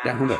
Dạ không được.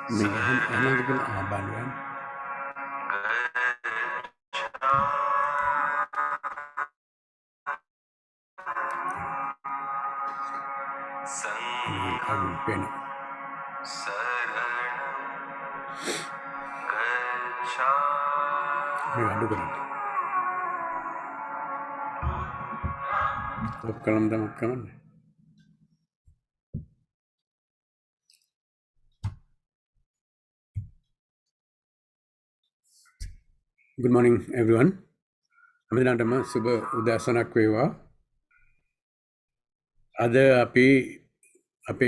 Emang kita abang kan? Pena. Aduh kan. Kalam dalam kaman. Good morning, everyone. Aminadama Suba Udasanak Weva. Ada api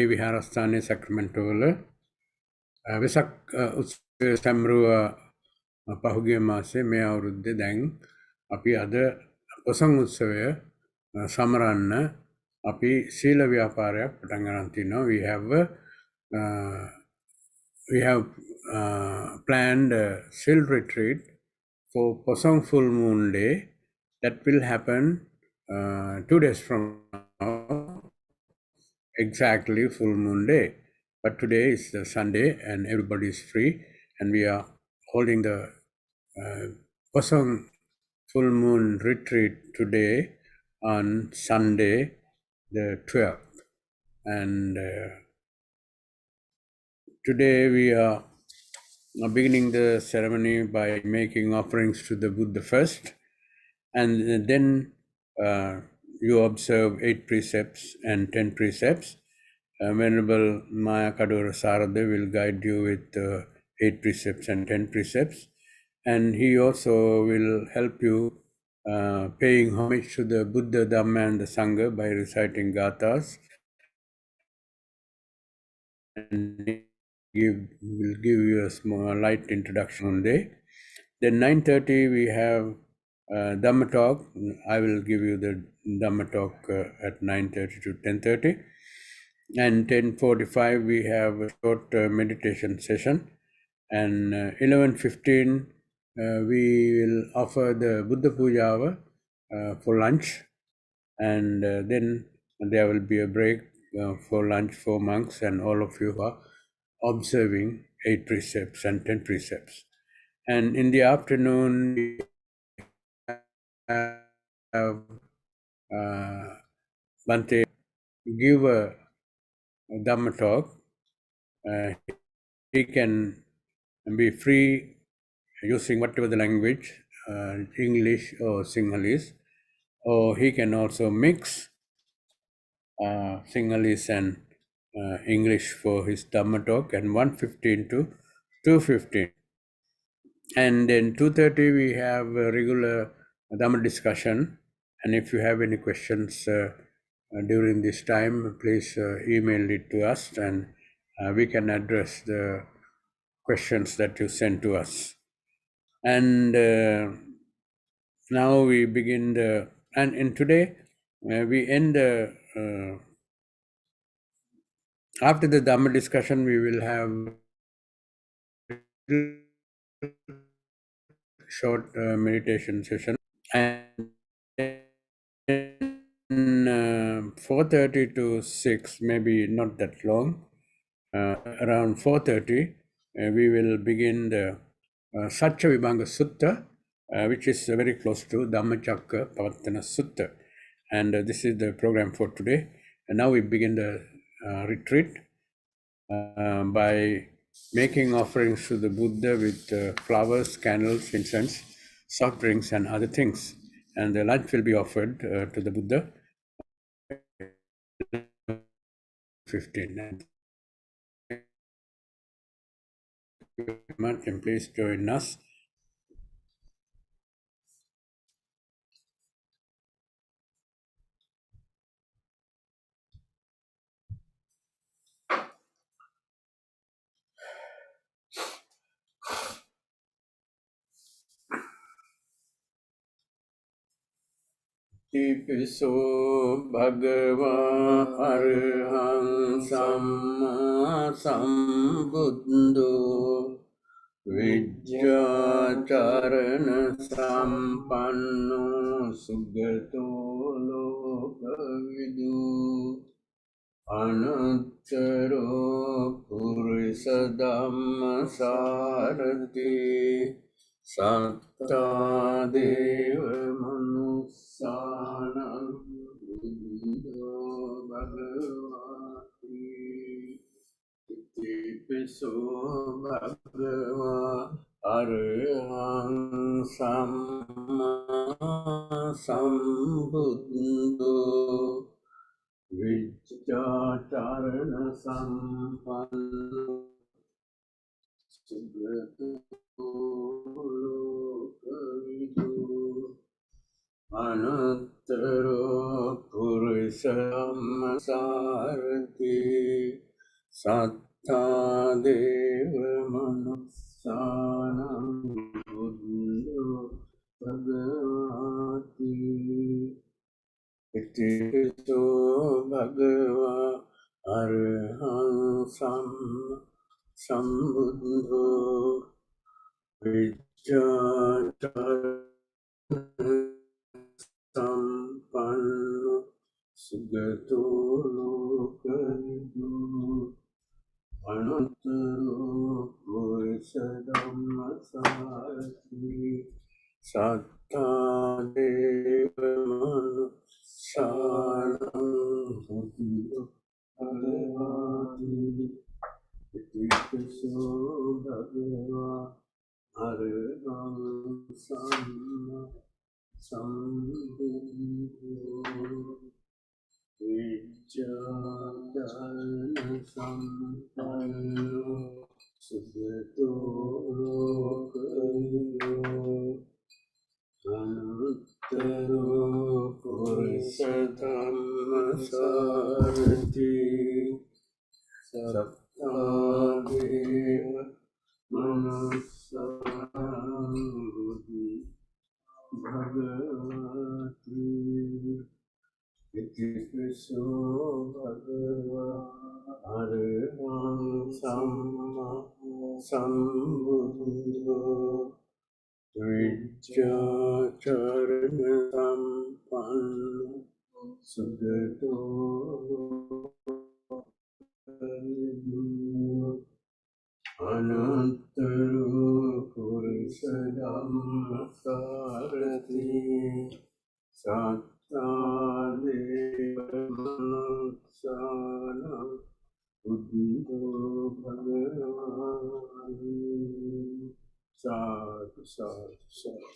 Viharasthane Sacramento වල වෙසක් උත්සවය සැමරුව පහුගිය මාසේ මේ අවුරුද්දේ දැන් අපි අද පොසොන් උත්සවය සමරන්න අපි සීල ව්‍යාපාරයක් පටන් ගන්න තිනවා. We have planned a SIL retreat for Poson full moon day. That will happen 2 days from now, exactly full moon day. But today is the Sunday and everybody is free, and we are holding the Poson full moon retreat today on Sunday, the 12th. And today we are beginning the ceremony by making offerings to the Buddha first, and then you observe 8 precepts and 10 precepts. Venerable Maya Kadura Sarada will guide you with 8 precepts and 10 precepts, and he also will help you paying homage to the Buddha, Dhamma, and the Sangha by reciting gathas, and will give you a small light introduction on day. Then 9:30 we have Dhamma talk. I will give you the Dhamma talk at 9:30 to 10:30. And 10:45 we have a short meditation session. And 11:15 we will offer the Buddha Puja hour for lunch. And then there will be a break for lunch for monks and all of you who are observing 8 precepts and 10 precepts. And in the afternoon, we have Bante give a Dhamma talk. He can be free using whatever the language, English or Sinhalese, or he can also mix Sinhalese and English for his Dhamma talk, and 1:15 to 2:15. And then 2:30 we have a regular Dhamma discussion. And if you have any questions during this time, please email it to us, and we can address the questions that you send to us. And now we begin and today we end after the Dhamma discussion, we will have short meditation session, and 4:30 to 6, maybe not that long, around 4:30 we will begin the Satya Vibhanga Sutta, which is very close to Dhammacakka Pavattana Sutta. And this is the program for today. And now we begin the retreat by making offerings to the Buddha with flowers, candles, incense, soft drinks, and other things. And the lunch will be offered to the Buddha. 15. And thank you very much, and please join us. Ipiso Bhagava Arham Samma Sambuddho Vidyacharana Sampanno Sugato Lokavidu Anuttaro Purisadhamma Sarati Satta Deva Manusanam Buddho Bhagavati Itipiso Bhagava Arham Samma Sambuddho Vidyacharana Sampanno Sugato Lokavidu Anuttaro Purushamma Sarati Satta Deva Manussanam Buddho Bhagavati Itipiso Bhagava Arham Sambuddho sampanno sugato lokalido anuttaro purisadhamma sarati satta devamanu saranam buddho bhagavati iti bhagava arham samma sambuddho Vijayanasambhano Sugato Lokayo Anuttaro Purisadhamma Sarati Saptadeva Manasam Buddhi Bhagavati Iti Piso Bhagava Ariham Samma Sambuddho Vijjacharana Sampanno Sugato Anuttaro Purisadhamma Sarati Sattadevamanussana Buddho Bhagavani Sadhu, sadhu, sadhu.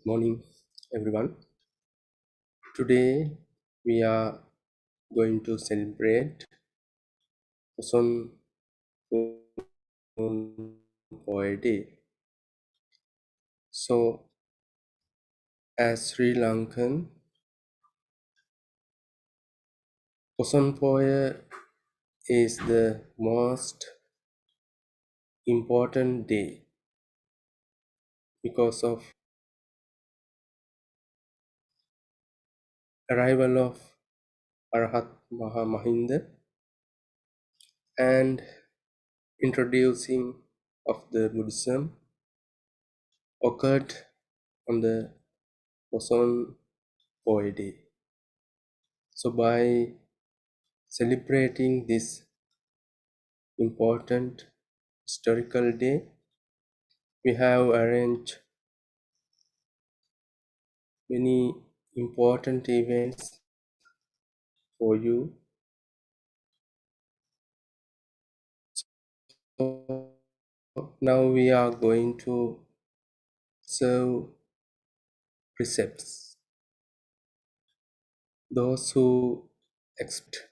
Good morning, everyone. Today we are going to celebrate Poson Poet Day. So, as Sri Lankan, Poson Poet is the most important day because of arrival of Arahat Mahamahinda and introducing of the Buddhism occurred on the Poson Poet Day. So by celebrating this important historical day, we have arranged many important events for you. So now we are going to serve precepts. Those who expect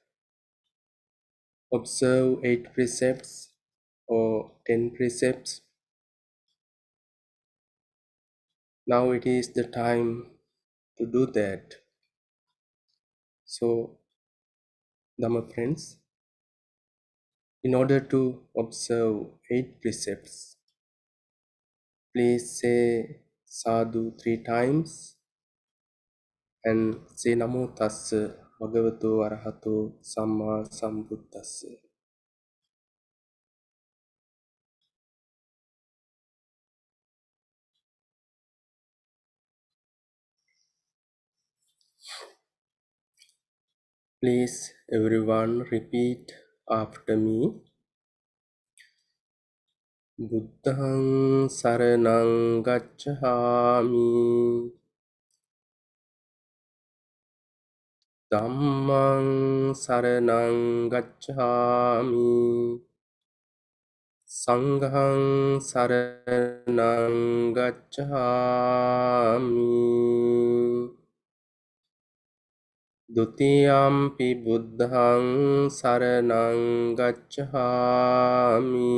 observe 8 precepts or 10 precepts, now it is the time to do that. So, Dhamma friends, in order to observe 8 precepts, please say sadhu 3 times and say namo tassa bhagavato arahato samma sambuddhassa. Please, everyone, repeat after me. Buddhang saranang gacchami. Dhammang saranang gacchami. Sanghang saranang gacchami. Dutiyampi buddhang saranang gacchami.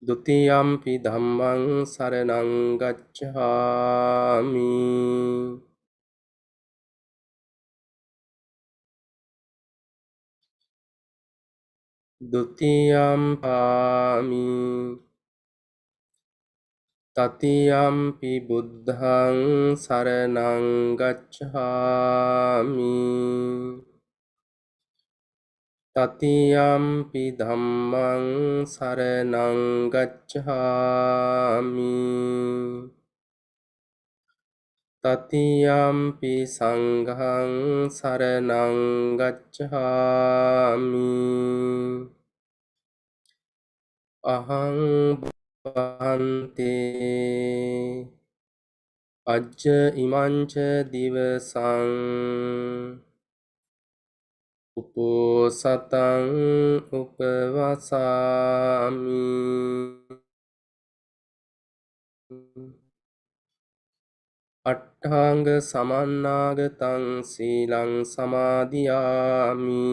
Dutiyampi dhammang saranang gacchami. Dutiyampami tatiyampi buddhang saranang gacchami. Tatiyampi dhammang saranang gacchami. Tatiyampi sanghang saranang gacchami. Ahang bhante ajja imanca divasang uposatang upavasami. Attanga samannagatang silang samadhiyami.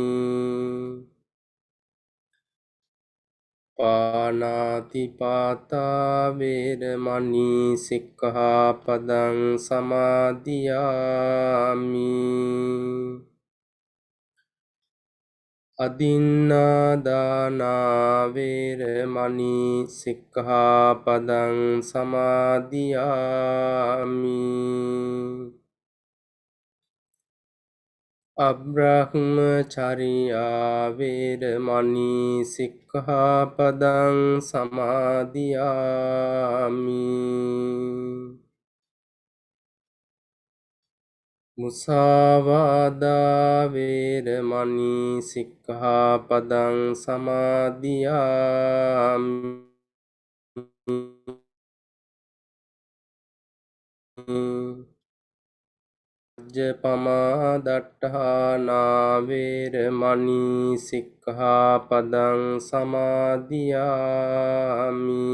Panatipata vēramani sikkhapadang samadhiyami. Adinādāna vēramani sikkhapadang samadhiyami. Abrahmacharya vēramani sikkhapadang samadhiyami. Musāvādā vēramani sikkhapadang samadhiyami. Ajjapamādaṭṭhānā vēramani sikkhapadang samadhiyami.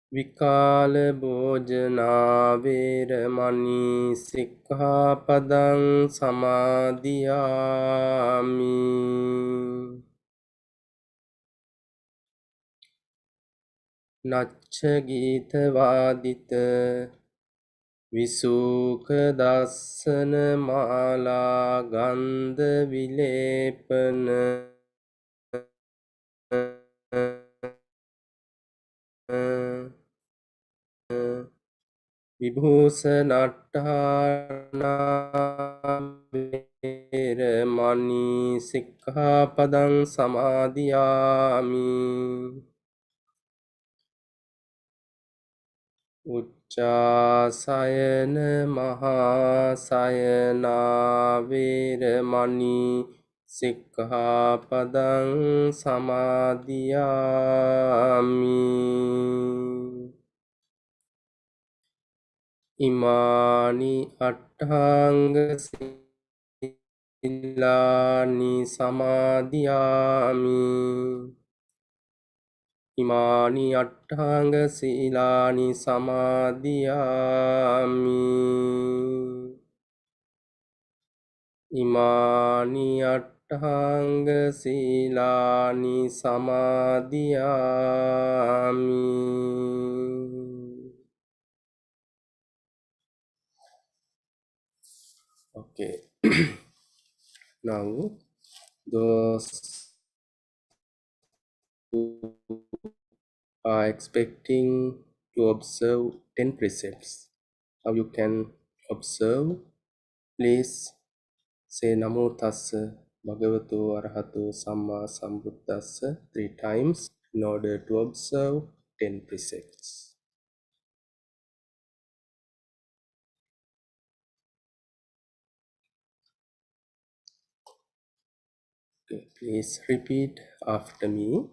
Vikāla bhojana vēramani sikkhapadang samadhiyami. Nachcha gīta vādita Visuka dassana mālā gandha vilepana. Vibhūsanaṭṭhānā vēramani sikkhapadang samadhiyami. Uccāsayana mahāsayana vēramani sikkhapadang samadhiyami. Imāni atthanga sīlāni samadhiyami. Imāni atthanga sīlāni samadhiyami. Imāni atthanga sīlāni samadhiyami. Okay. Now, those who are expecting to observe 10 precepts, how you can observe, please say Namo Tassa Bhagavato Arahato Samma Sambuddhassa 3 times in order to observe 10 precepts. Please repeat after me.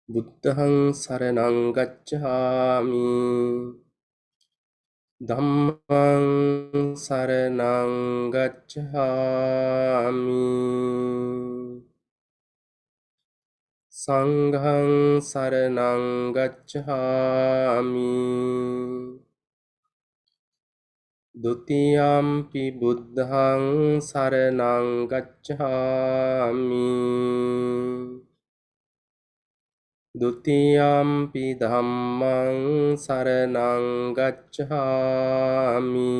Buddhang saranang gacchami. Dhammang saranang gacchami. Sanghang saranang gacchami. Dutiyampi buddhang saranang gacchami. Dutiyampi dhammang saranang gacchami.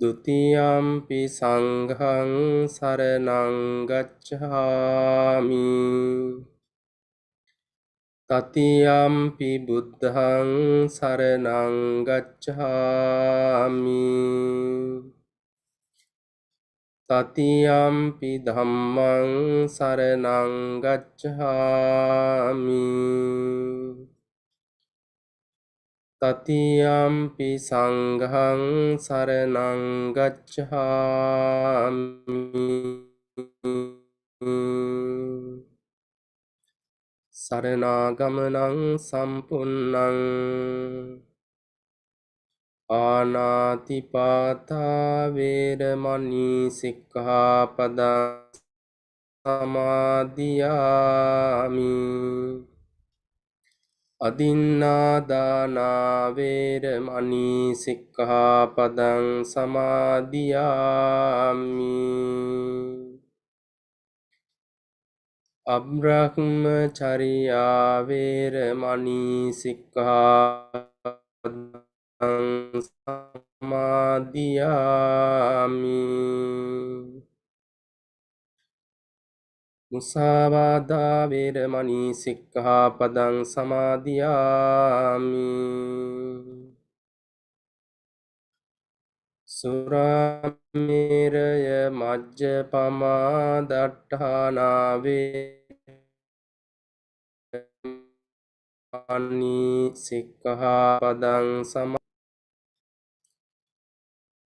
Dutiyampi sanghang saranang gacchami. Tatiyampi buddhang saranang gacchami. Tatiyampi dhammang saranang gacchami. Tatiyampi sanghang saranang gacchami. Saranagamanaං sampunnaං ආනාතිපාතා වේරමණී සික්ඛාපදං සමාදියාමි. අදින්නාදානා වේරමණී සික්ඛාපදං සමාදියාමි. අබ්‍රහ්මචරියා වේරමණී සික්ඛාපදං සමාදියාමි. මුසාවාදා වේරමණී සික්ඛාපදං සමාදියාමි. සුරාමේරය මජ්ජපමා දට්ඨානා වේරමණී සික්ඛාපදං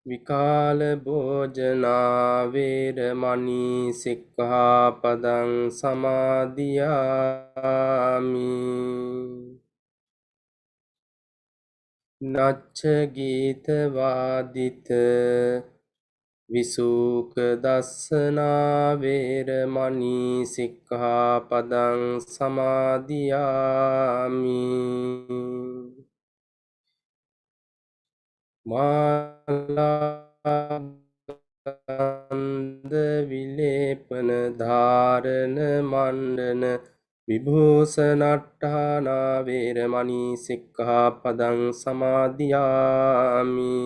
විකාල භෝජනා වේරමණී සික්ඛාපදං සමාදියාමි. නච්ච ගීත වාදිත විසූක දස්සනා වේරමණී සික්ඛාපදං සමාදියාමි. මාලාගන්ධ විලේපන ධාරණ මණ්ඩන විභූෂණට්ඨානා වේරමණී සික්ඛාපදං සමාදියාමි.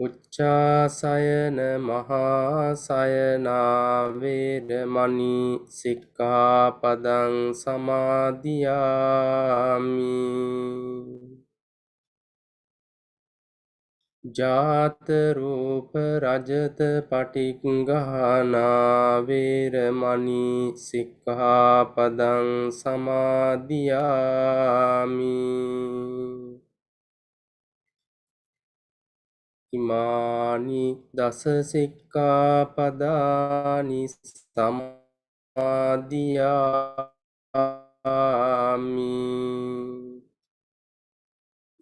උච්චාසයන මහාසයනා වේරමණී සික්ඛාපදං සමාදියාමි. ජාත රූප රජත පටිග්ගහනා වේරමණී සික්ඛාපදං සමාදියාමි. ඉමානි දස සික්ඛාපදානි සමාදියාමි.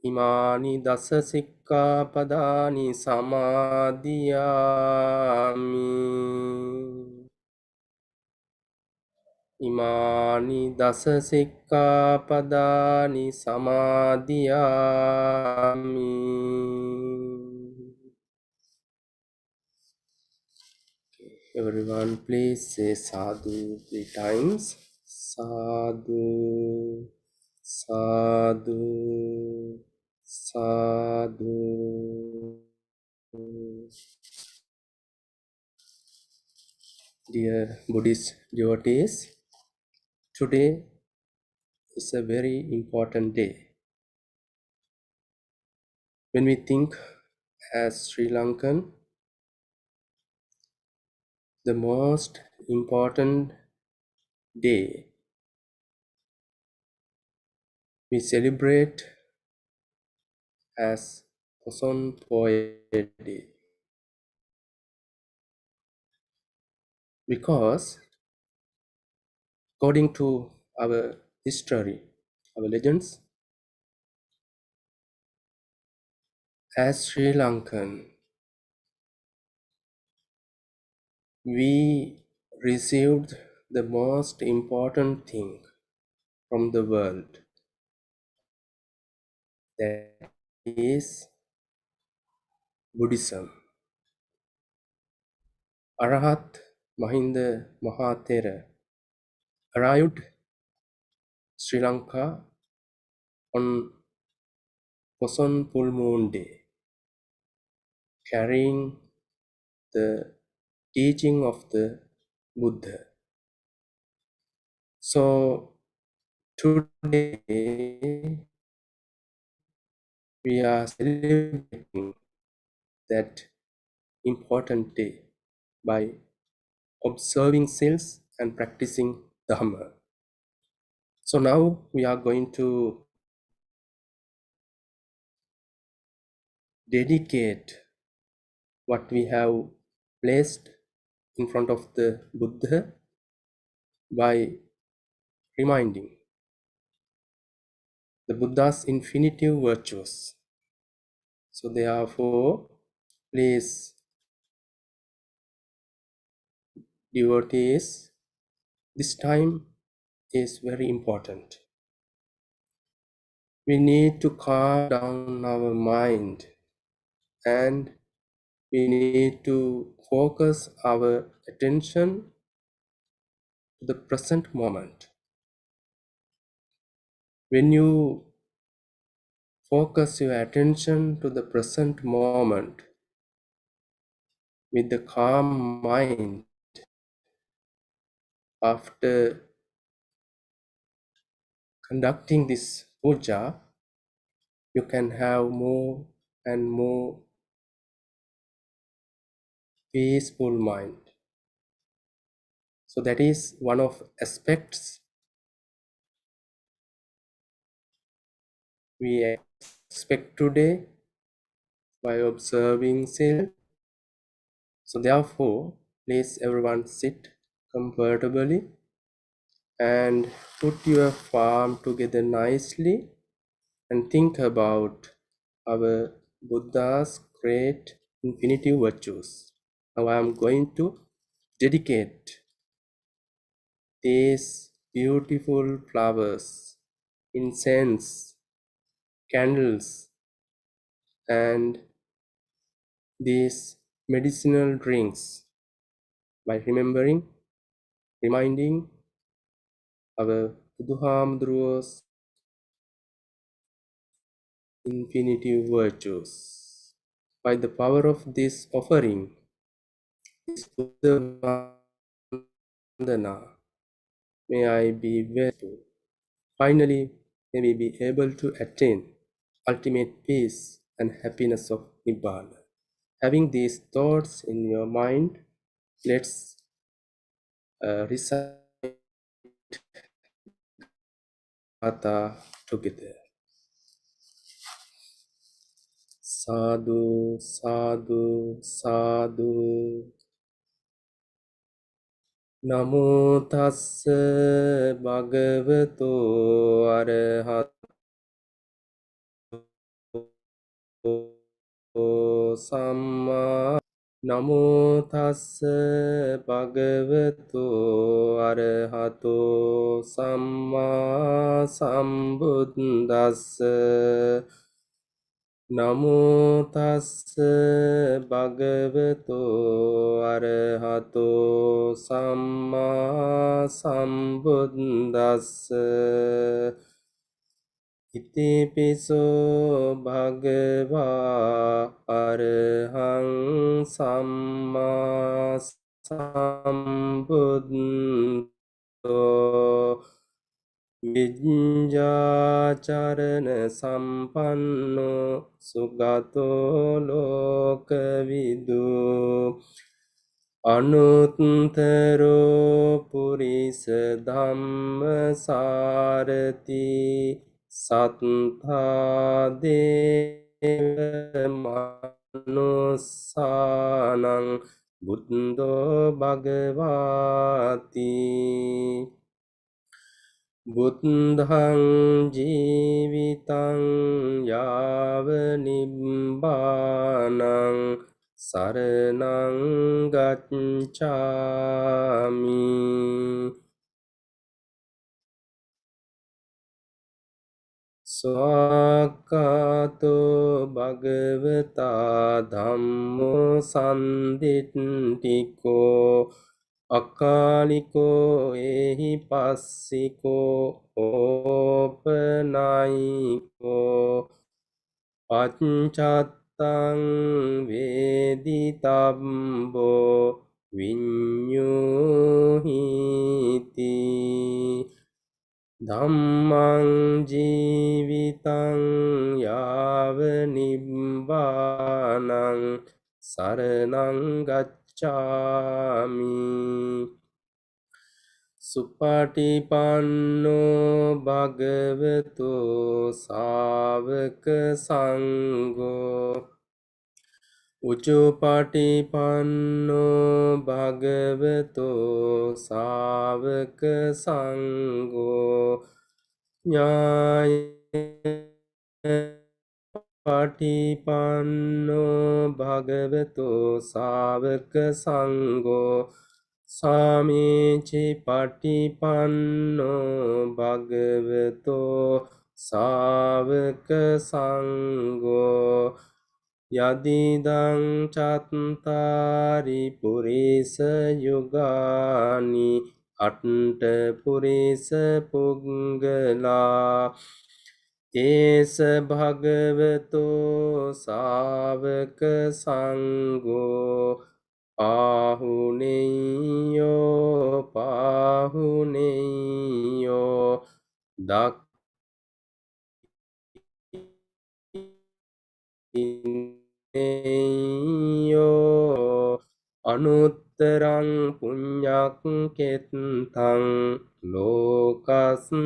ඉමානි දස සික්ඛාපදානි සමාදියාමි. ඉමානි දස සික්ඛාපදානි සමාදියාමි. Everyone, please say sadhu 3 times. Sadhu, sadhu, sadhu. Dear Buddhist devotees, today is a very important day. When we think as Sri Lankan, the most important day we celebrate as Poson poetry. Because according to our history, our legends, as Sri Lankan, we received the most important thing from the world, that is Buddhism. Arahat Mahinda Mahathera arrived Sri Lanka on Poson Full Moon Day, carrying the teaching of the Buddha. So today we are celebrating that important day by observing SILs and practicing Dhamma. So now we are going to dedicate what we have placed in front of the Buddha by reminding the Buddha's infinitive virtues. So therefore, please, devotees, this time is very important. We need to calm down our mind and we need to focus our attention to the present moment. When you focus your attention to the present moment with the calm mind, after conducting this puja, you can have more and more peaceful mind. So that is one of aspects we expect today by observing SIL. So therefore, please everyone sit comfortably and put your palm together nicely and think about our Buddha's great infinitive virtues. Now I am going to dedicate these beautiful flowers, incense, candles, and these medicinal drinks by reminding our Buddha's infinitive virtues. By the power of this offering, this Buddha Vandana, may I be well. Finally, may we be able to attain ultimate peace and happiness of Nibbana. Having these thoughts in your mind, let's recite Hatha together. Sadhu, sadhu, sadhu. Namo tassa bhagavato arahato samma. Namo tassa bhagavato arahato samma sambuddhassa. Namo tassa bhagavato arahato samma sambuddhassa. Iti piso bhagava arahang samma sambuddho. Vijñācarana sampanno sugato lokavidu. Anuttaro purisa dhamma sarati sattha මනුස්සානං බුද්ධෝ භගවාති බුද්ධං ජීවිතං යාව නිබ්බානං සරණං ගච්ඡාමි ස්වාක්ඛාතෝ භගවතා ධම්මෝ සම්දිට්ඨිකෝ අකාලිකෝ එහි පස්සිකෝ ඕපනයිකෝ පච්චත්තං වේදිතබ්බෝ විඤ්ඤුහිති ධම්මං ජීවිතං යාව නිබ්බානං සරණං ගච්ඡාමි සුපටිපන්නෝ භගවතු සාවක සංඝෝ උචුපටිපන්නෝ භගවතු සාවක සංඝෝ ඥායපටිපන්නෝ භගවතු සාවක සංඝෝ සාමීචි පටිපන්නෝ භගවතු සාවක සංඝෝ යදිදං චත්තාරි පුරිස යුගානි අට්ඨ පුරිස පුග්ගලා ඒස භගවතෝ සාවක සංඝෝ පාහුනේයෝ පාහුනේයෝ දක්ඛිනේයෝ අනුත්තරං පුඤ්ඤක්ඛෙත්තං ලෝකස්සාති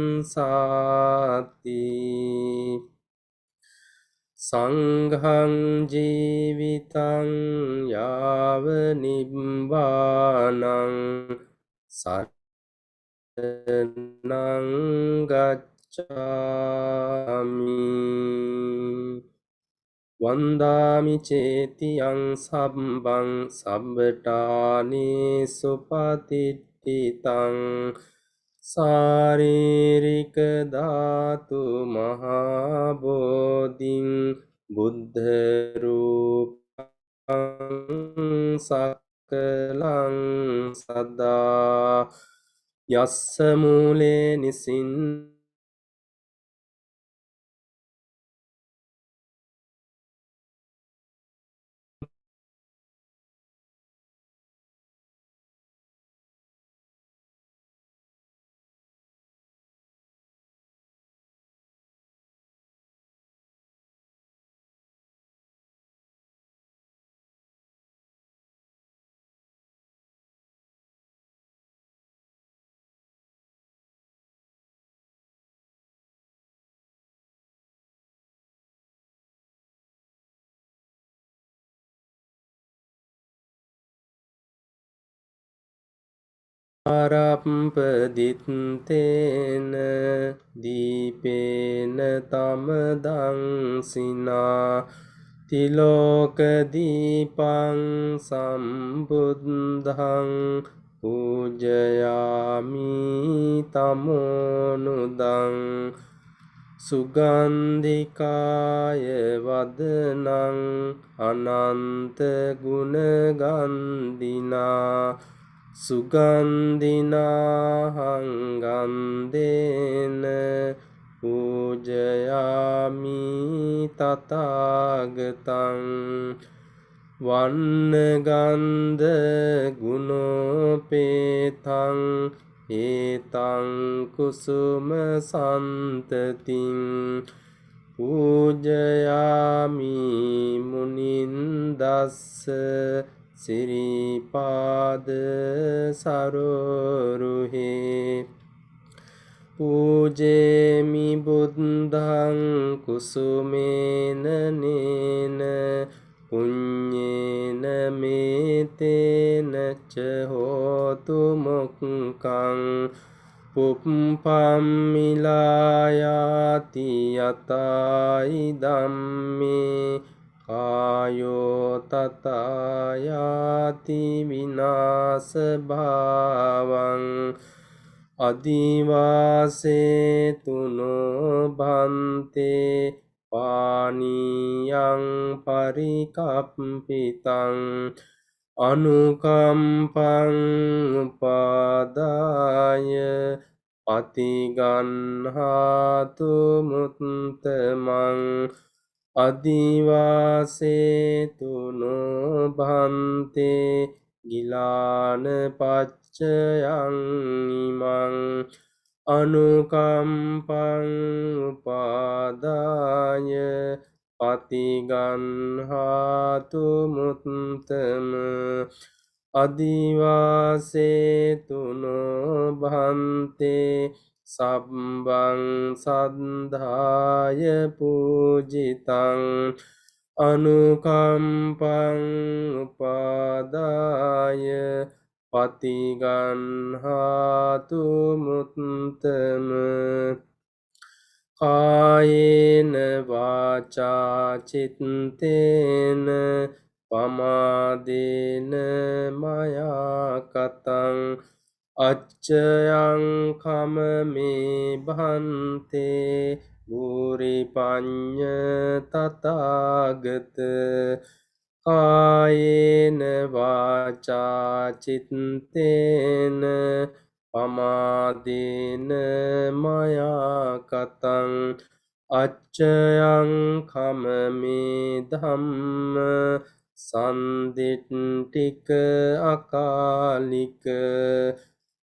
සංඝං ජීවිතං යාව නිබ්බානං සරණං ගච්ඡාමි වන්දාමි චේතියං සම්බං සම්බටානි සුපතිට්ඨිතං සාරීරික ධාතු මහා බෝධින් බුද්ධ රූපං සකලං සදා යස්ස මූලේ නිසින් ආරප්පදිත්තේන දීපේන තමදංසිනා තිලෝක දීපං සම්බුද්ධං පූජයාමි තමෝනුදං සුගන්ධිකාය වදනං අනන්ත ගුණගන්ධිනා සුගන්ධිනාහංගන්දේන පූජයාමි තථාගතං වන්නගන්ධ ගුණෝපේතං ඒතං කුසුම සන්තතින් පූජයාමි මුනින්දස්ස සිරිපාද සරෝරුහේ පූජේමි බුද්ධං කුසුමේන නේන පුඤ්ඤේන මේතේන ච හෝතු මොක්ඛං පුප්පම්මිලායාති යතයි ධම්මේ කායෝ තතයාති විනාස භාවං අදිවාසේතුනෝ භන්තේ පානියං පරිකප්පිතං අනුකම්පං උපාදාය පතිගන්හාතු මුත්තමං අදිවාසේතුනෝ භන්තේ ගිලාන පච්චයං ඉමං අනුකම්පං උපාදාය පතිගන්හාතු මුත්තම අදිවාසේතුනෝ භන්තේ සබ්බං සද්ධාය පූජිතං අනුකම්පං උපාදාය පතිගන්හාතු මුත්තම කායේන වාචා චිත්තේන පමාදේන මයා කතං අච්චයං කමමේ භන්තේ භූරි පඤ්ඤ තථාගත කායේන වාචා චිත්තේන පමාදේන මයා කතං අච්චයං කමමේ ධම්ම සන්දිට්ඨික අකාලික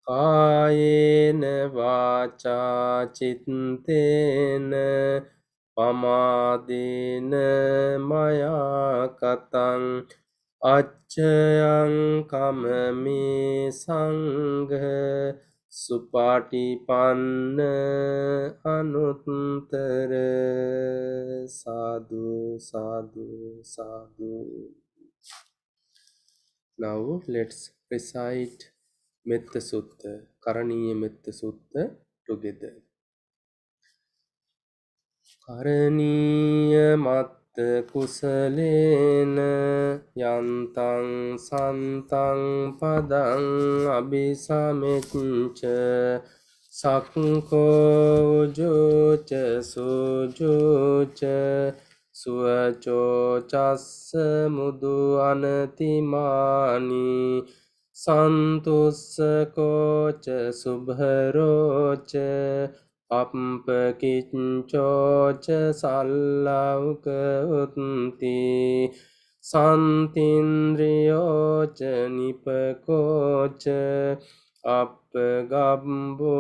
කායේන වාචා චිත්තේන පමාදේන මයා කතං අච්චයං කමමේ සංඝ සුපාටිපන්න අනුත්තර සාදු සාදු සාදු. Now let's recite Metta Sutta, Karaniya Metta Sutta together. Karaniya matta කුසලේන යන්තං සන්තං පදං අபிසමෙච්ච සක්ඛෝ උජෝච සුජෝච සුවචෝ චස්ස මුදු අනතිමානි සන්තුස්සකෝච සුභරෝච අප්පකිච්චෝච සල්ලව්ක උත්ති සන්තින්ද්‍රියෝච නිපකෝච අප්පගම්බෝ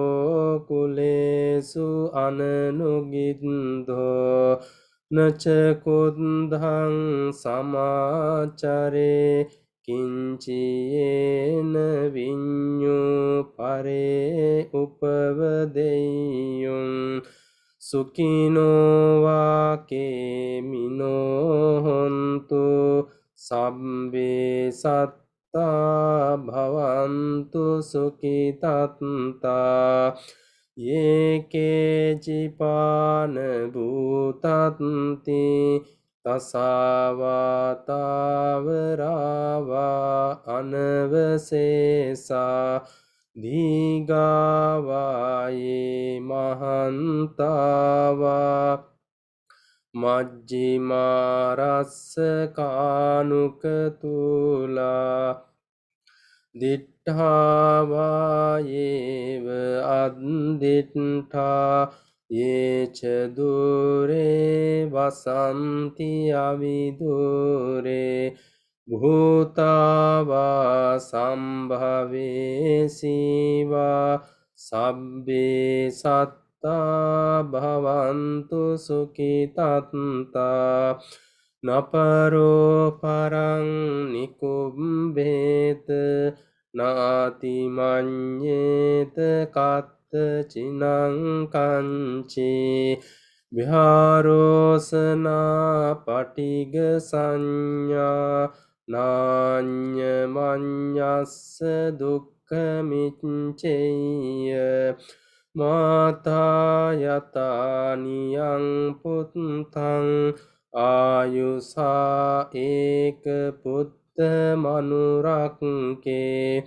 කුලේසු අනනුගින්ධෝ නච කුද්ධං සමාචරේ කිංචයේන විඤ්ඤු පරේ උපවදෙය්‍යුං සුඛිනෝ වාකේමිනෝ හොන්තු සබ්බේ සත්තා භවන්තු සුඛිතත්තා යේකේචිපාන භූතත්ති තසාවාතාවරාවා අනවසේසා දීගාවායේ මහන්තාවා මජ්ජිමාරස්ස කානුකතුලා දිට්ඨාවායේව අද්දිට්ඨා යේච දුරේ වසන්ති අවිදුරේ භූතාවා සම්භවේසීවා සබ්බේ සත්තා භවන්තු සුඛිතත්තා නපරෝ පරං නිකුම්බේත නාති මඤ්ඤේත චිනං කංචි විහාරෝසනා පටිග සංඥා නාඤ්ඤ මඤ්ඤස්ස දුක්ඛ මිච්ඡේය මාතා යතානියං පුත්තං ආයුසා ඒක පුත්ත මනුරක්කේ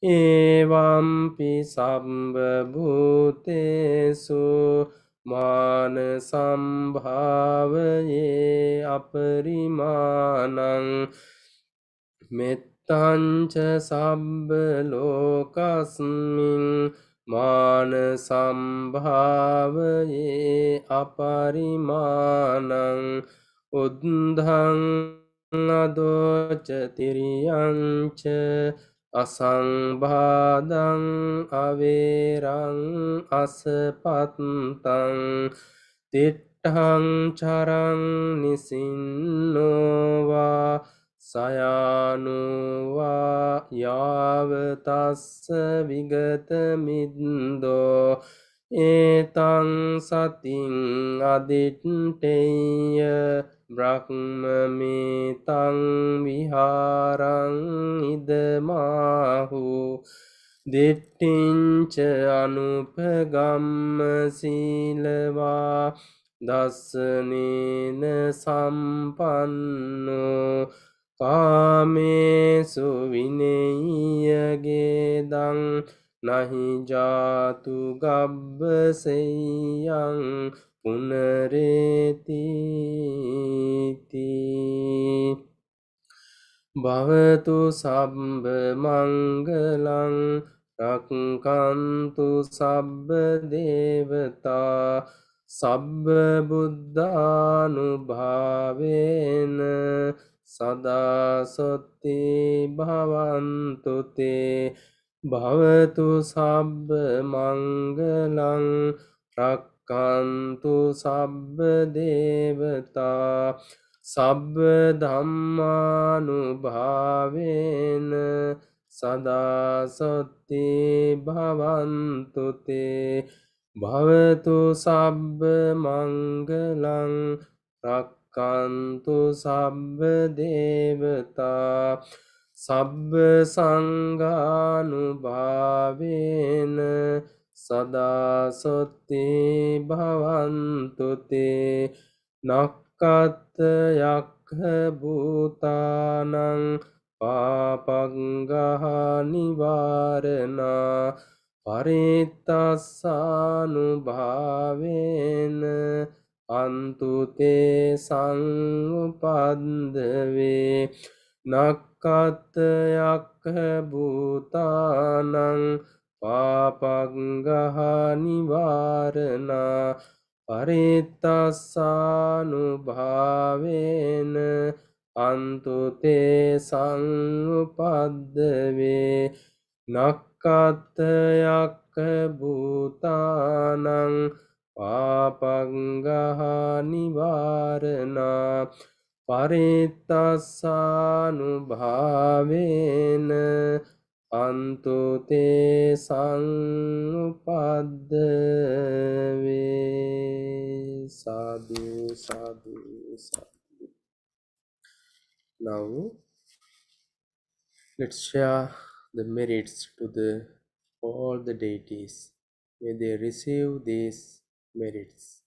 ඒවම්පි සම්බ භූතේසු මාන සම්භාවයේ අපරිමාණං මෙත්තංච සබ්බ ලෝකස්මින් මාන සම්භාවයේ අපරිමාණං උද්ධං අදෝච තිරියංච අසංභාදං අවේරං අසපත්තං තිට්ඨං චරං නිසින්නෝවා සයානුවා යාවතස්ස විගත මිද්දෝ ඒතං සතින් අදිට්ඨේය බ්‍රහ්මමේතං විහාරං ඉදමාහු දිට්ඨිංච අනුපගම්ම සීලවා දස්සනේන සම්පන්නෝ කාමේසු විනේයගේදං නහි ජාතු ගබ්බසෙය්‍යං පුනරේතිති භවතු සබ්බ මංගලං රක්ඛන්තු සබ්බ දේවතා සබ්බ බුද්ධානුභාවේන සදා සොත්ති භවන්තු තේ භවතු සබ්බ මංගලං රක්ඛන්තු සබ්බ දේවතා සබ්බ ධම්මානුභාවේන සදා සොත්ති භවන්තු තේ භවතු සබ්බ මංගලං රක්ඛන්තු සබ්බ දේවතා සබ්බ සංඝානුභාවේන සදා සොත්ති භවන්තු තේ නක්ඛත් යක්ඛ භූතානං පාපංගහ නිවාරණා පරිත්තස්සානුභාවේන අන්තු තේ සංඋපද්දවේ නක්ඛත් යක්ඛ භූතානං පාපංගහ නිවාරණා පරිත්තස්සානුභාවේන අන්තු තේ සංඋපද්දවේ නක්ඛත් යක්ඛ භූතානං පාපංගහ නිවාරණා පරිත්තස්සානුභාවේන අන්තු තේ සංඋපද්දවේ සාදු සාදු සාදු. Now let's share the merits to all the deities. May they receive these merits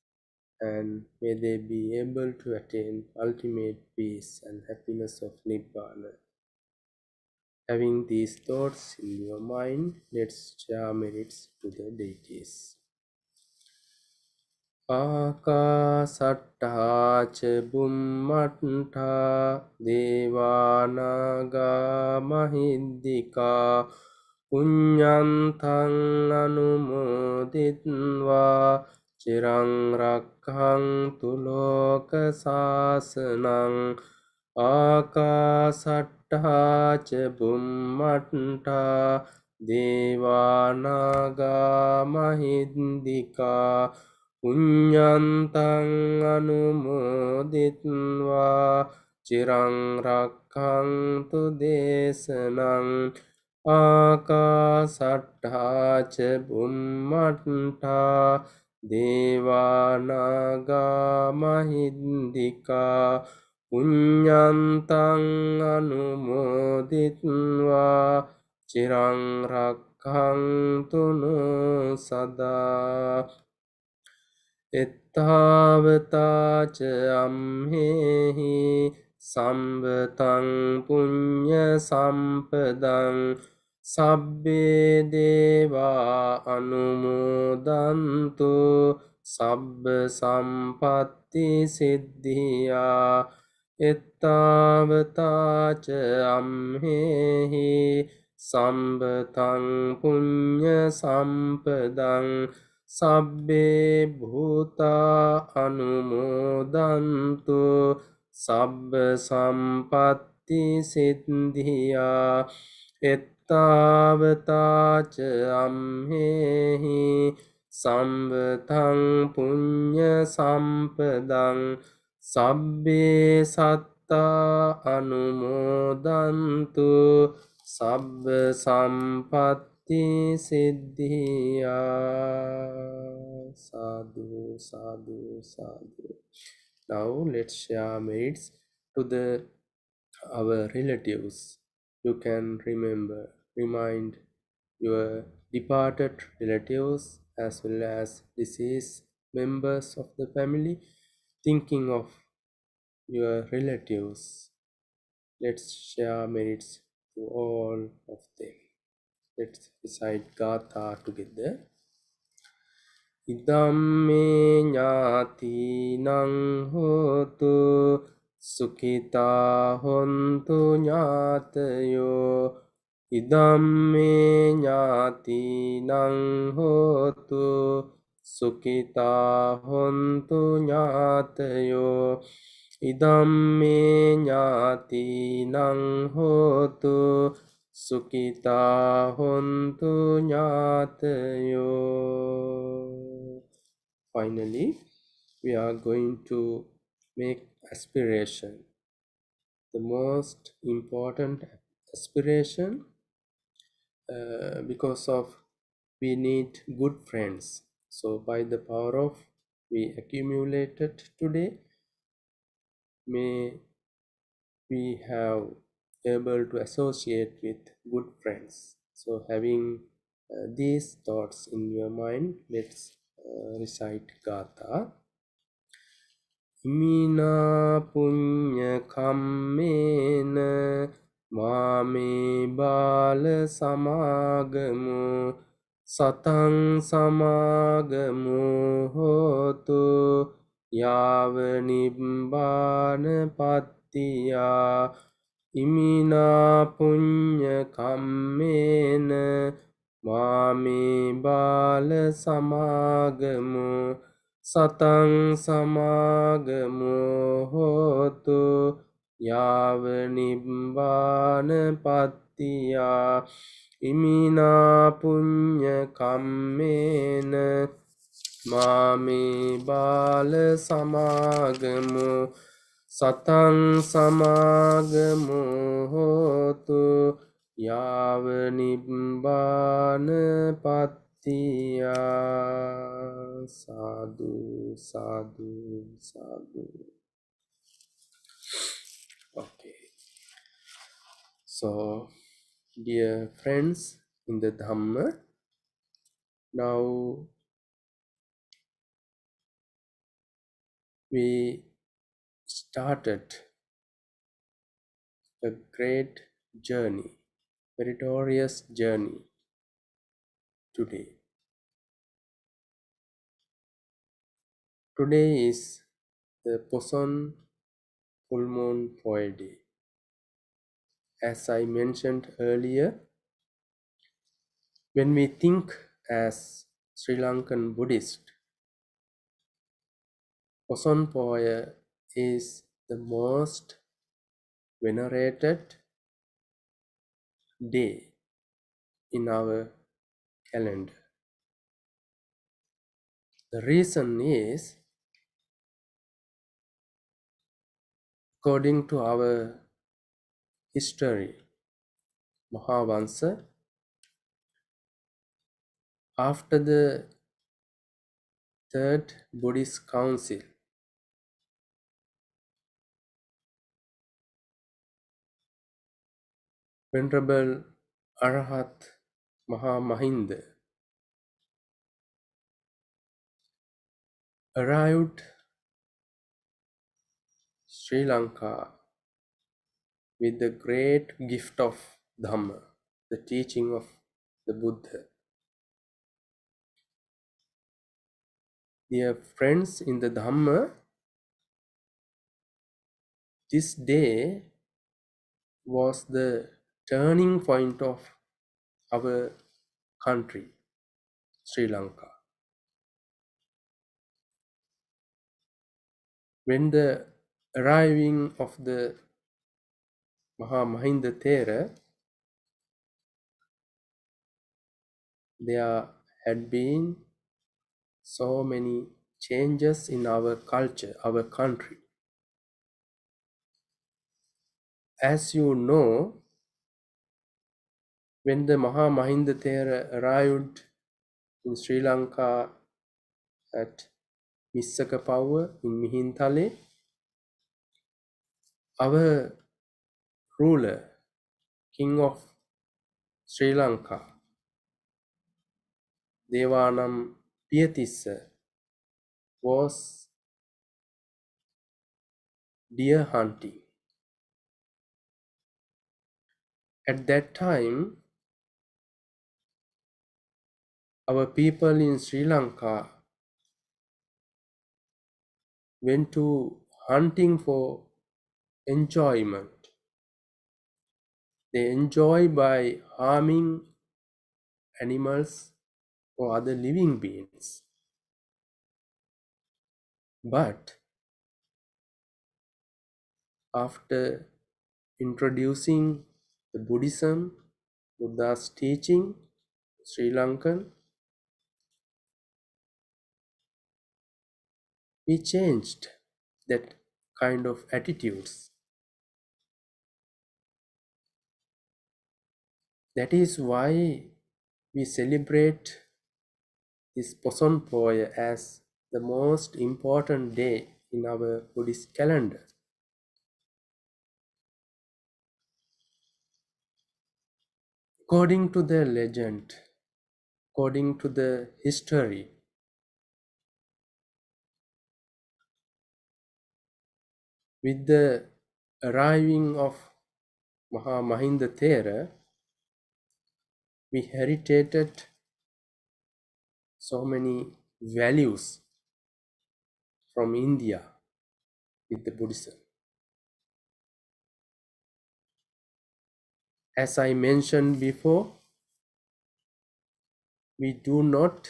and may they be able to attain ultimate peace and happiness of Nibbana. Having these thoughts in your mind, let's share merits to the deities. ආකාසට්ටා ච බුම්මට්ටා දේවානාගා මහිද්దికා පුඤ්ඤන්තං අනුමෝදිත්වා චිරං රක්ඛන්තු ලෝක සාසනං ආකාසට්ටා ච බුම්මට්ටා දේවානාගා මහිද්దికා පුඤ්ඤන්තං අනුමෝදිත්වා චිරං රක්ඛන්තු දේශනං ආකාසට්ඨා ච බුම්මට්ඨා දේවානාගා මහින්దికා පුඤ්ඤන්තං අනුමෝදිත්වා චිරං රක්ඛන්තු සදා එත්තාවතාච අම්හෙහි සම්බතං පුඤ්ඤ සම්පදං සබ්බේ දේවා අනුමෝදන්තු සබ්බ සම්පත්ති සිද්ධියා එත්තාවතාච අම්හෙහි සම්බතං පුඤ්ඤ සම්පදං සබ්බේ භූතා අනුමෝදන්තු සබ්බ සම්පත්ති සිද්ධියා එත්තාවතාච අම්හෙහි සම්බතං පුඤ්ඤ සම්පදං සබ්බේ සත්තා අනුමෝදන්තු සබ්බ සම්පත්ති සිද්ධියා සාදු සාදු සාදු. Now let's share merits to the our relatives. You can remind your departed relatives as well as deceased members of the family, thinking of your relatives. Let's share merits to all of them. Let's recite Gatha together. ඉදම්මේ ඥාතිනං හෝතු සුඛිතා හොන්තු ඥාතයෝ ඉදම්මේ ඥාතිනං හෝතු සුඛිතා හොන්තු ඥාතයෝ ඉදම්මේ ඥාතිනං හෝතු සුඛිතා හොන්තු ඥාතයෝ. Finally, we are going to make aspiration the most important aspiration because of we need good friends. So by the power of we accumulated today, may we have able to associate with good friends. So having these thoughts in your mind, let's recite Gatha. Imina punya kammena mame bala samagamu satang samagamu hotu yava nibbana pattiya imina punya kammena mame bala samagamu satang samagamu hotu yava nibbana pattiya imina punya kammena mame bala samagamu satang samagamu hotu yava nibbana pattiya. Sadhu sadhu sadhu. Okay, so dear friends in the Dhamma, now we started a great journey, meritorious journey today. Today is the Poson full moon foil day. As I mentioned earlier, when we think as Sri Lankan Buddhist, Poson Poya is the most venerated day in our calendar. The reason is, according to our history, Mahavansa, After the Third Buddhist Council, Venerable Arahat Mahamahinda arrived Sri Lanka with the great gift of Dhamma, the teaching of the Buddha. Dear friends in the Dhamma, this day was the turning point of our country, Sri Lanka. When the arriving of the Mahamahinda Thera, there had been so many changes in our culture, our country. As you know, when the Mahamahinda Thera arrived in Sri Lanka at Missaka Power in Mihintale, our ruler, King of Sri Lanka, Devanam Piyatissa, was deer hunting. At that time, our people in Sri Lanka went to hunting for enjoyment. They enjoy by harming animals or other living beings. But after introducing the Buddhism, Buddha's teaching, Sri Lankan, we changed that kind of attitudes. That is why we celebrate this Poson as the most important day in our Buddhist calendar. According to the legend, according to the history, with the arriving of Mahamahinda Thera, we inherited so many values from India with the Buddhism. As I mentioned before, we do not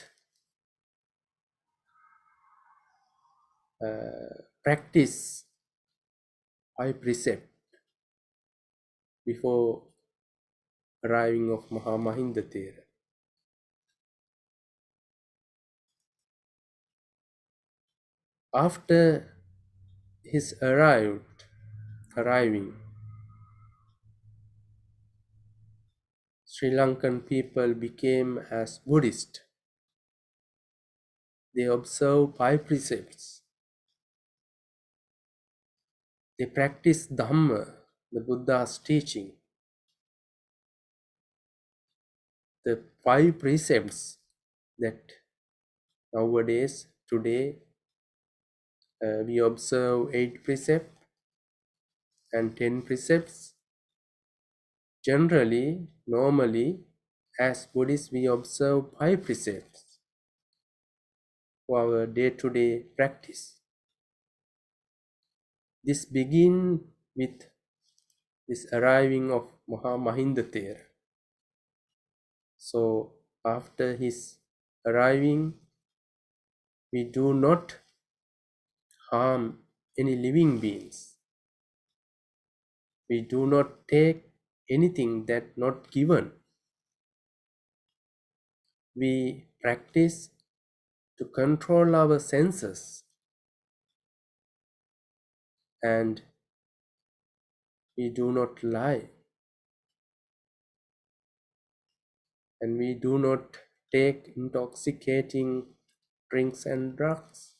practice five precept before arriving of Mahamahinda Thera. After his arriving, Sri Lankan people became as Buddhist. They observe five precepts. They practice Dhamma, the Buddha's teaching. The five precepts that nowadays, today, we observe 8 precepts and 10 precepts. Generally, normally, as Buddhists, we observe 5 precepts for our day-to-day practice. This begins with this arriving of Mahamahinda Thera. So, after his arriving, we do not harm any living beings. We do not take anything that not given. We practice to control our senses, and we do not lie, and we do not take intoxicating drinks and drugs.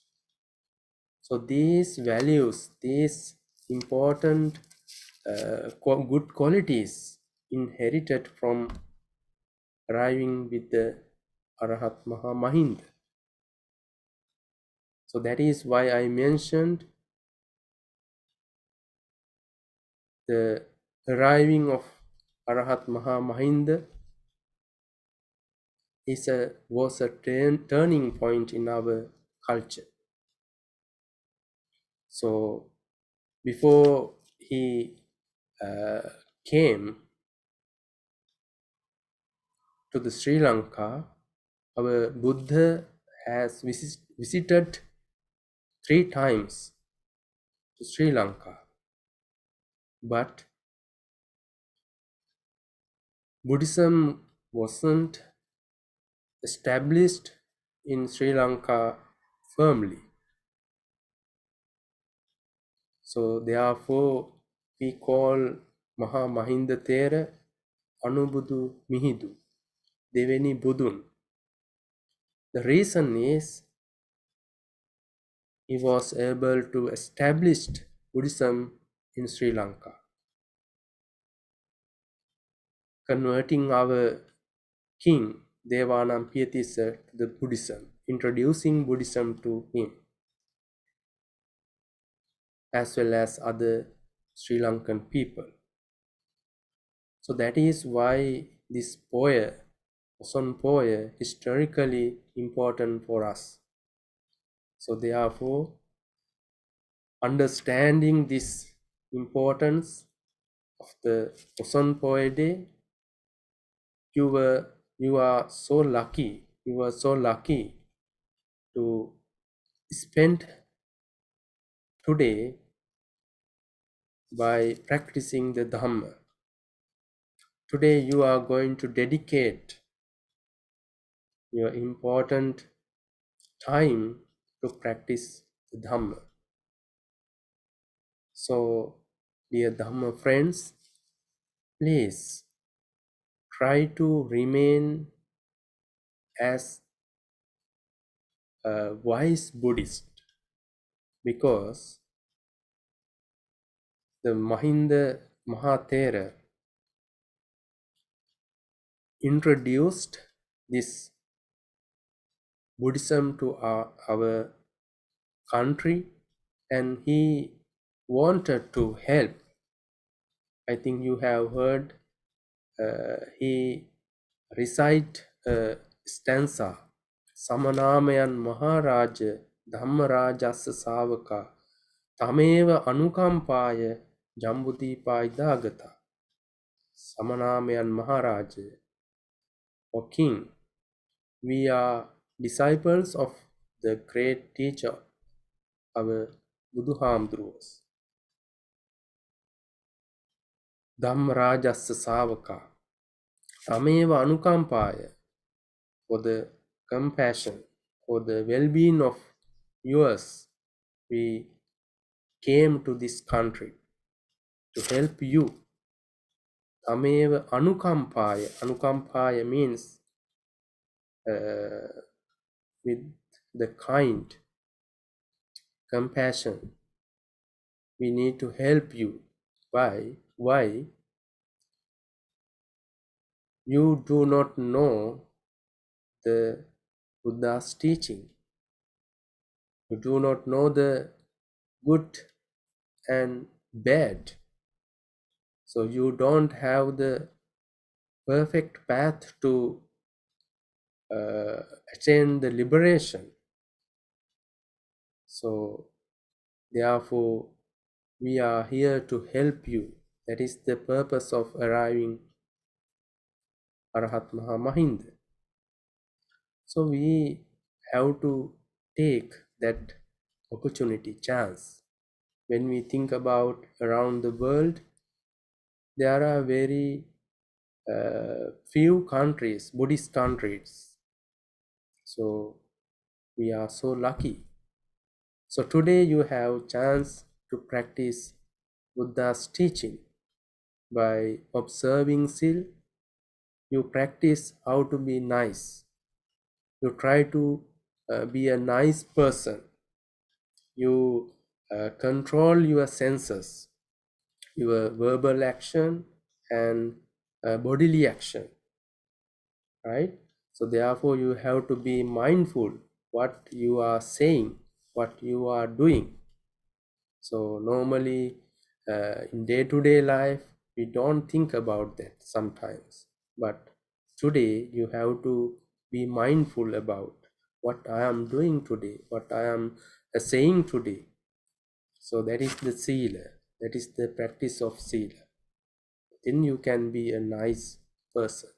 So these values, these important good qualities inherited from arriving with the Arahat Mahamahinda. So that is why I mentioned the arriving of Arahat Mahamahinda was a turning point in our culture. So before he came to the Sri Lanka, our Buddha has visited 3 times to Sri Lanka, but Buddhism wasn't established in Sri Lanka firmly. So therefore we call Maha Mahinda Thera Anubudu Mihidu, Deveni Budun. The reason is he was able to establish Buddhism in Sri Lanka, converting our king Devanampiatissa to the Buddhism, introducing Buddhism to him, as well as other Sri Lankan people. So that is why this poem, Poson poem, historically important for us. So therefore, understanding this importance of the Poson poem day, you are so lucky. You were so lucky to spend today by practicing the Dhamma. Today you are going to dedicate your important time to practice the Dhamma. So, dear Dhamma friends, please try to remain as a wise Buddhist, because the Mahinda Mahathera introduced this Buddhism to our country, and he wanted to help. I think you have heard he recite a stanza, Samanamayan Maharaja Dhammarajasa Savaka Tameva Anukampaya Jambudipa Idagata. Samanamayan Maharaja, or king, we are disciples of the great teacher, our Buduhamdruwas. Dhammarajasa Savaka Tameva Anukampaya, for the compassion, for the well-being of yours, we came to this country to help you. Tameva Anukampaya. Anukampaya means with the kind compassion. We need to help you. Why? Why? You do not know the Buddha's teaching. You do not know the good and bad. So you don't have the perfect path to attain the liberation. So therefore, we are here to help you. That is the purpose of arriving Arahat Mahamahinda. So we have to take that opportunity, chance. When we think about around the world, there are very few countries, Buddhist countries. So we are so lucky. So today you have chance to practice Buddha's teaching. By observing SIL, you practice how to be nice. You try to be a nice person. You control your senses, your verbal action and bodily action, right? So therefore you have to be mindful what you are saying, what you are doing. So normally in day-to-day life we don't think about that sometimes, but today you have to be mindful about what I am doing today, what I am saying today. So that is the SIL, that is the practice of SIL. Then you can be a nice person.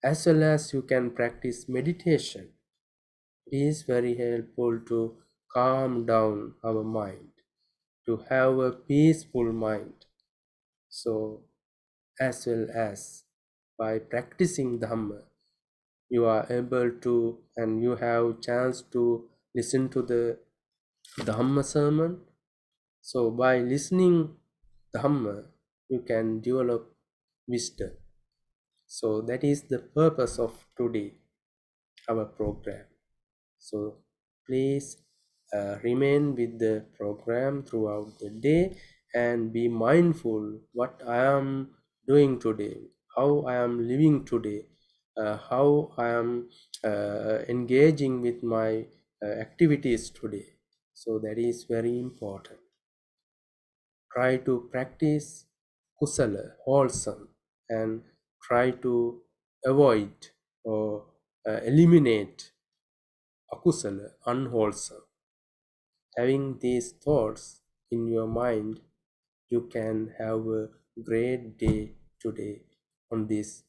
As well as you can practice meditation. It is very helpful to calm down our mind, to have a peaceful mind. So as well as by practicing Dhamma, you are able to, and you have chance to listen to the Dhamma sermon. So by listening Dhamma, you can develop wisdom. So that is the purpose of today, our program. So please remain with the program throughout the day and be mindful what I am doing today, how I am living today, how I am engaging with my activities today. So that is very important. Try to practice kusala, wholesome, and try to avoid or eliminate akusala, unwholesome. Having these thoughts in your mind, you can have a great day today on this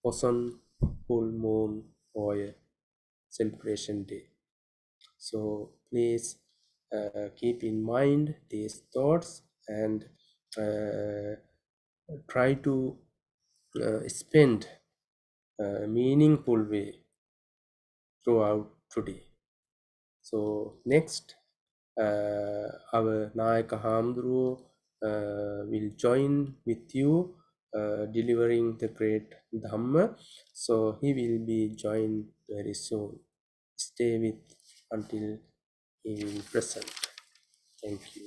Poson full moon or celebration day. So please keep in mind these thoughts and uh, try to spend a meaningful way throughout today. So next, our Nayaka Hamdru will join with you delivering the great Dhamma. So he will be joined very soon. Stay with until he will present. Thank you.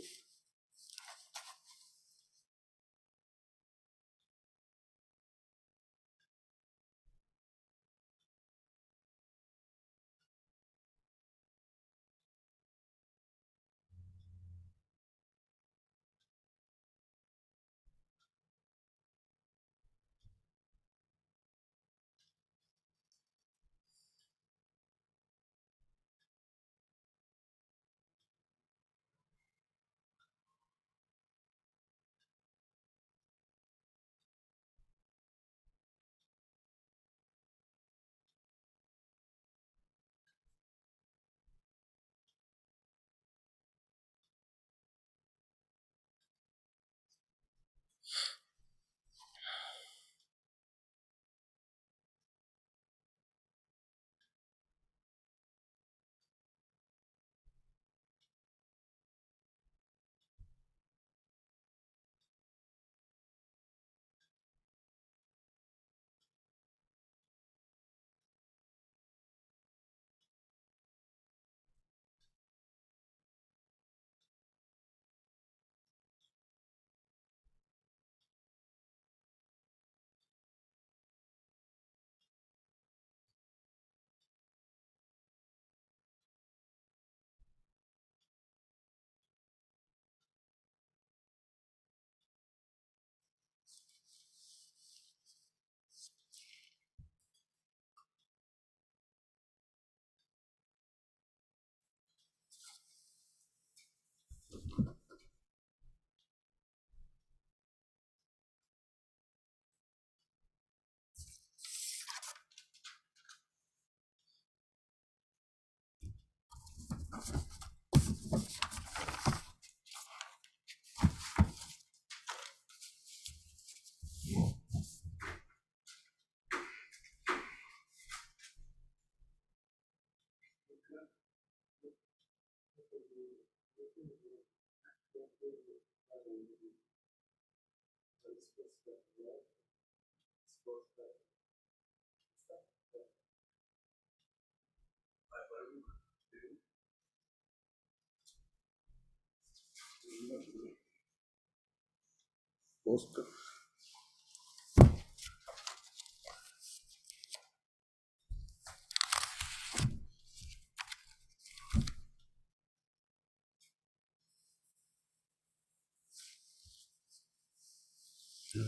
poster.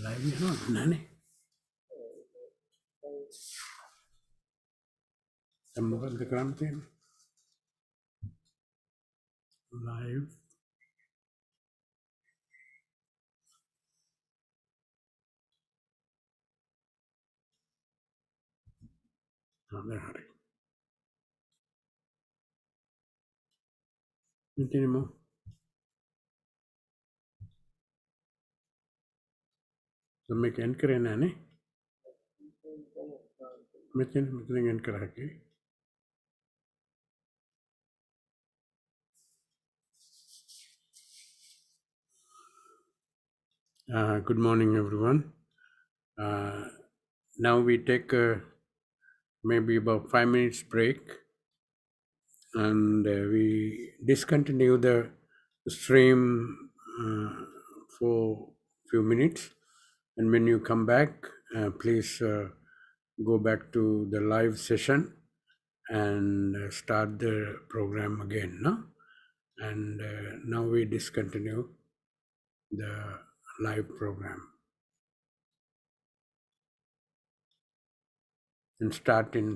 Live ಏನೋ ನಾನೇ ಸಂಬಂಧ ಕಾಣ್ತೇನೆ live. There are. Continuemos. Make anchor ನಾನೇ ಮತ್ತೆ anchor hockey. Good morning, everyone. Now we take maybe about 5 minutes break, and we discontinue the stream for few minutes. And when you come back, please go back to the live session and start the program again. No? And now we discontinue the live program and start in